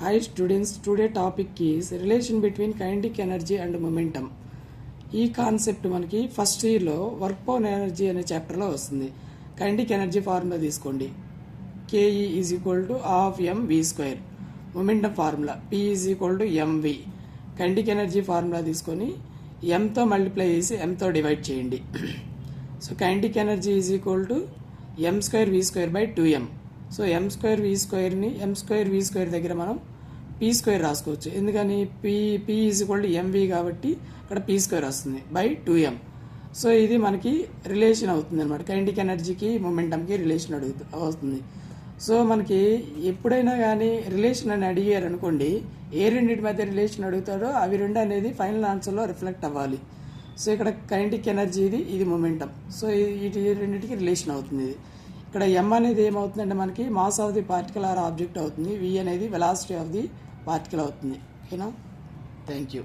Hi students, today topic is relation between kinetic energy and momentum. ఈ concept మనకి first ఇయర్లో work power energy అనే చాప్టర్లో వస్తుంది. కైనటిక్ ఎనర్జీ ఫార్ములా తీసుకోండి. KE is equal to half MV square. Momentum formula P is equal to MV. Kinetic energy formula తీసుకొని ఎంతో multiply చేసి ఎంతో డివైడ్ చేయండి. So kinetic energy is equal to M square V square by 2m. So M square V స్క్వేర్ని M square V square దగ్గర మనం P square రాసుకోవచ్చు. ఎందుకని P is equal to MV కాబట్టి ఇక్కడ పీ స్క్వేర్ వస్తుంది బై 2m. సో ఇది మనకి రిలేషన్ అవుతుంది అనమాట. కైనటిక్ ఎనర్జీకి మొమెంటంకి రిలేషన్ అవుతుంది. సో మనకి ఎప్పుడైనా కానీ రిలేషన్ అని అడిగారు అనుకోండి, ఏ రెండింటి మధ్య రిలేషన్ అడుగుతాడో అవి రెండు అనేది ఫైనల్ ఆన్సర్లో రిఫ్లెక్ట్ అవ్వాలి. సో ఇక్కడ కైనటిక్ ఎనర్జీ ఇది మొమెంటం. సో ఇది రెండింటికి రిలేషన్ అవుతుంది. ఇది ఇక్కడ ఎం అనేది ఏమవుతుందంటే మనకి mass of the particle or object అవుతుంది. వి అనేది వెలాసిటీ ఆఫ్ ది పార్టికల్ అవుతుంది. ఓకేనా? Thank you.